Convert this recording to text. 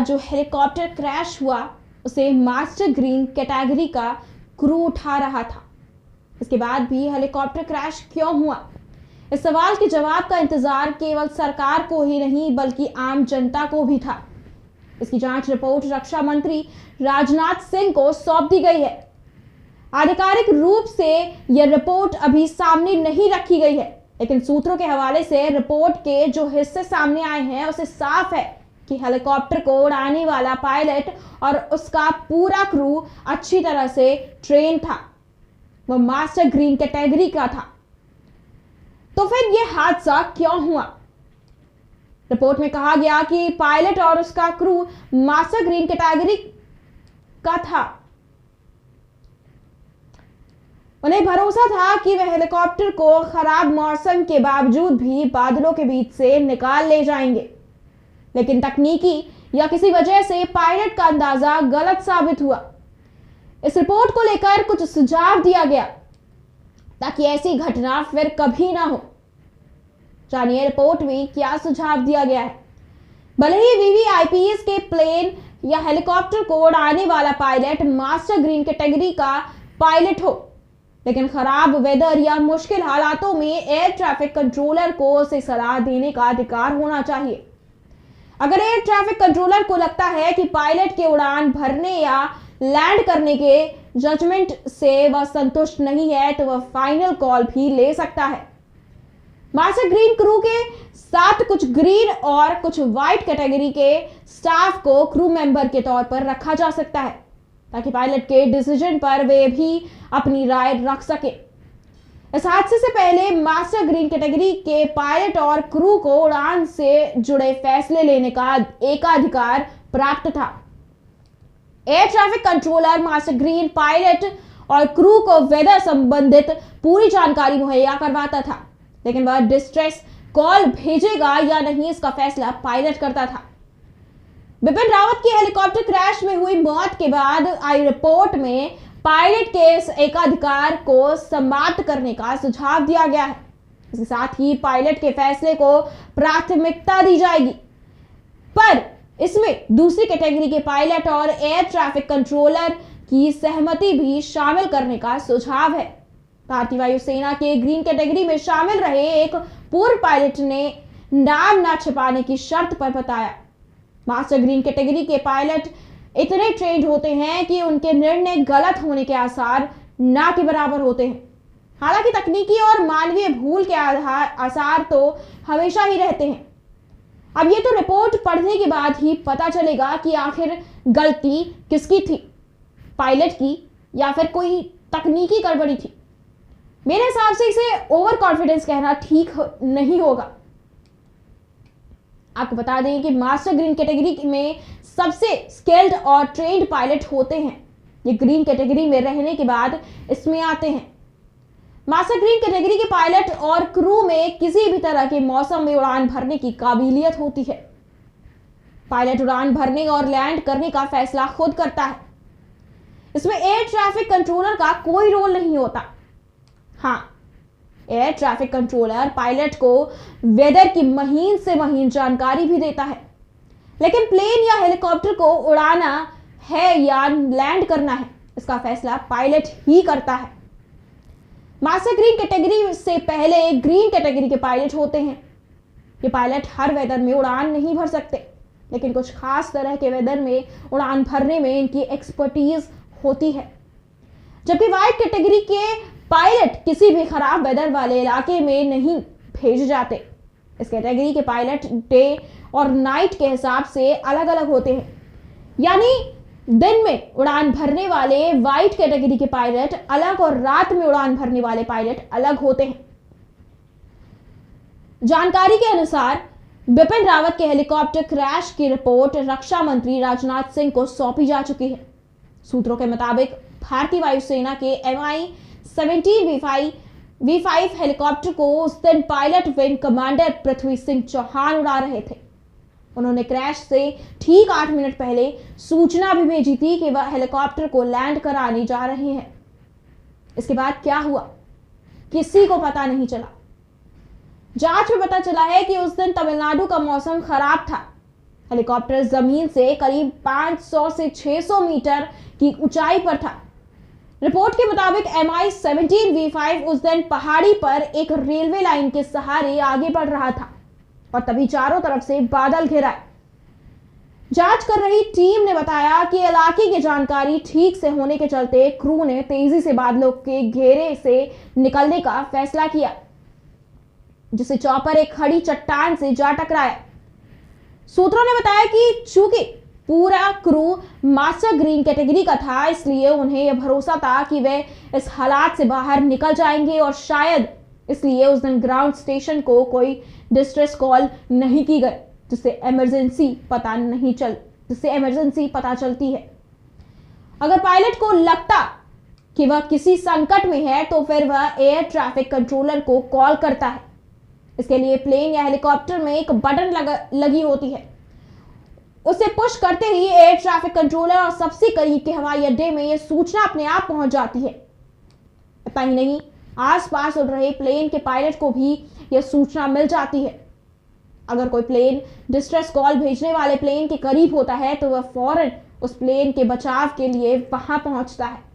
जो helicopter crash हुआ उसे मास्टर ग्रीन कैटेगरी का क्रू उठा रहा था। इसके बाद भी हेलीकॉप्टर क्रैश क्यों हुआ, इस सवाल के जवाब का इंतजार केवल सरकार को ही नहीं बल्कि आम जनता को भी था। इसकी जांच रिपोर्ट रक्षा मंत्री राजनाथ सिंह को सौंप दी गई है। आधिकारिक रूप से यह रिपोर्ट अभी सामने नहीं रखी गई है, लेकिन सूत्रों के हवाले से रिपोर्ट के जो हिस्से सामने आए हैं उससे साफ है कि हेलीकॉप्टर को उड़ाने वाला पायलट और उसका पूरा क्रू अच्छी तरह से ट्रेन था। वह मास्टर ग्रीन कैटेगरी का था। तो फिर यह हादसा क्यों हुआ? रिपोर्ट में कहा गया कि पायलट और उसका क्रू मास्टर ग्रीन कैटेगरी का था। उन्हें भरोसा था कि वह हेलीकॉप्टर को खराब मौसम के बावजूद भी बादलों के बीच से निकाल ले जाएंगे, लेकिन तकनीकी या किसी वजह से पायलट का अंदाजा गलत साबित हुआ। इस रिपोर्ट को लेकर कुछ सुझाव दिया गया ताकि ऐसी घटना फिर कभी ना हो। जानिए रिपोर्ट में क्या सुझाव दिया गया है। भले ही वीवीआईपीएस के प्लेन या हेलीकॉप्टर को उड़ाने वाला पायलट मास्टर ग्रीन कैटेगरी का पायलट हो, लेकिन खराब वेदर या मुश्किल हालातों में एयर ट्रैफिक कंट्रोलर को उसे सलाह देने का अधिकार होना चाहिए। अगर एयर ट्रैफिक कंट्रोलर को लगता है कि पायलट के उड़ान भरने या लैंड करने के जजमेंट से वह संतुष्ट नहीं है तो वह फाइनल कॉल भी ले सकता है। मास्टर ग्रीन क्रू के साथ कुछ ग्रीन और कुछ व्हाइट कैटेगरी के स्टाफ को क्रू मेंबर के तौर पर रखा जा सकता है ताकि पायलट के डिसीजन पर वे भी अपनी राय रख सके। इस हादसे से पहले मास्टर ग्रीन कैटेगरी के पायलट और क्रू को उड़ान से जुड़े फैसले लेने का एकाधिकार प्राप्त था। Air traffic controller master green pilot और क्रू को वेदर संबंधित पूरी जानकारी मुहैया करवाता था, लेकिन वह डिस्ट्रेस कॉल भेजेगा या नहीं इसका फैसला पायलट करता था। बिपिन रावत की हेलीकॉप्टर क्रैश में हुई मौत के बाद आई रिपोर्ट में पायलट के इस एकाधिकार को समाप्त करने का सुझाव दिया गया है। इसके साथ ही पायलट के फैसले को प्राथमिकता दी जाएगी, पर इसमें दूसरी कैटेगरी के पायलट और एयर ट्रैफिक कंट्रोलर की सहमति भी शामिल करने का सुझाव है। भारतीय वायुसेना के ग्रीन कैटेगरी में शामिल रहे एक पूर्व पायलट ने नाम न छिपाने की शर्त पर बताया, मास्टर ग्रीन कैटेगरी के पायलट इतने ट्रेंड होते हैं कि उनके निर्णय गलत होने के आसार ना के बराबर होते हैं। हालांकि तकनीकी और मानवीय भूल के आसार तो हमेशा ही रहते हैं। अब ये तो रिपोर्ट पढ़ने के बाद ही पता चलेगा कि आखिर गलती किसकी थी, पायलट की या फिर कोई तकनीकी गड़बड़ी थी। मेरे हिसाब से इसे ओवर कॉन्फिडेंस कहना ठीक नहीं होगा। आपको बता दें कि मास्टर ग्रीन कैटेगरी में सबसे स्किल्ड और ट्रेंड पायलट होते हैं। ये ग्रीन कैटेगरी में रहने के बाद इसमें आते हैं। मास्टर ग्रीन कैटेगरी के पायलट और क्रू में किसी भी तरह के मौसम में उड़ान भरने की काबिलियत होती है। पायलट उड़ान भरने और लैंड करने का फैसला खुद करता है। इसमें एयर ट्रैफिक कंट्रोलर का कोई रोल नहीं होता। हाँ, एयर ट्रैफिक कंट्रोलर पायलट को वेदर की महीन से महीन जानकारी भी देता है, लेकिन प्लेन या हेलीकॉप्टर को उड़ाना है या लैंड करना है इसका फैसला पायलट ही करता है। मास्टर ग्रीन कैटेगरी से पहले ग्रीन कैटेगरी के पायलट होते हैं। ये पायलट हर वेदर में उड़ान नहीं भर सकते, लेकिन कुछ खास तरह के वेदर में उड़ान भरने में इनकी एक्सपर्टीज होती है। जबकि व्हाइट कैटेगरी के पायलट किसी भी खराब वेदर वाले इलाके में नहीं भेजे जाते। इस कैटेगरी के पायलट डे और नाइट के हिसाब से अलग अलग होते हैं, यानी दिन में उड़ान भरने वाले व्हाइट कैटेगरी के पायलट अलग और रात में उड़ान भरने वाले पायलट अलग होते हैं। जानकारी के अनुसार बिपिन रावत के हेलीकॉप्टर क्रैश की रिपोर्ट रक्षा मंत्री राजनाथ सिंह को सौंपी जा चुकी है। सूत्रों के मुताबिक भारतीय वायुसेना के MI-17 V5 हेलीकॉप्टर को उस दिन pilot wing commander Prithvi Singh Chauhan उड़ा रहे थे। उन्होंने क्रैश से ठीक 8 मिनट पहले सूचना भी भेजी थी कि वह हेलीकॉप्टर को लैंड कराने जा रहे हैं। इसके बाद क्या हुआ किसी को पता नहीं चला। जांच में पता चला है कि उस दिन तमिलनाडु का मौसम खराब था। हेलीकॉप्टर जमीन से करीब 500 से 600 मीटर की ऊंचाई पर था। रिपोर्ट के मुताबिक Mi-17V5 उस दिन पहाड़ी पर एक रेलवे लाइन के सहारे आगे बढ़ रहा था और तभी चारों तरफ से बादल घिरा। जांच कर रही टीम ने बताया कि इलाके की जानकारी ठीक से होने के चलते क्रू ने तेजी से बादलों के घेरे से निकलने का फैसला किया, जिससे चॉपर एक खड़ी चट्टान से जा टकराया। सूत्रों ने बताया कि चूंकि पूरा क्रू मास्टर ग्रीन कैटेगरी का था, इसलिए उन्हें यह भरोसा था कि वे इस हालात से बाहर निकल जाएंगे और शायद इसलिए उस दिन ग्राउंड स्टेशन को कोई डिस्ट्रेस कॉल नहीं की गई, जिससे इमरजेंसी पता चलती है। अगर पायलट को लगता कि वह किसी संकट में है तो फिर वह एयर ट्रैफिक कंट्रोलर को कॉल करता है। इसके लिए प्लेन या हेलीकॉप्टर में एक बटन लगी होती है। उसे पुश करते ही एयर ट्रैफिक कंट्रोलर और सबसे करीब के हवाई अड्डे में यह सूचना अपने आप पहुंच जाती है। इतना ही नहीं, आसपास उड़ रहे प्लेन के पायलट को भी यह सूचना मिल जाती है। अगर कोई प्लेन डिस्ट्रेस कॉल भेजने वाले प्लेन के करीब होता है तो वह फौरन उस प्लेन के बचाव के लिए वहां पहुंचता है।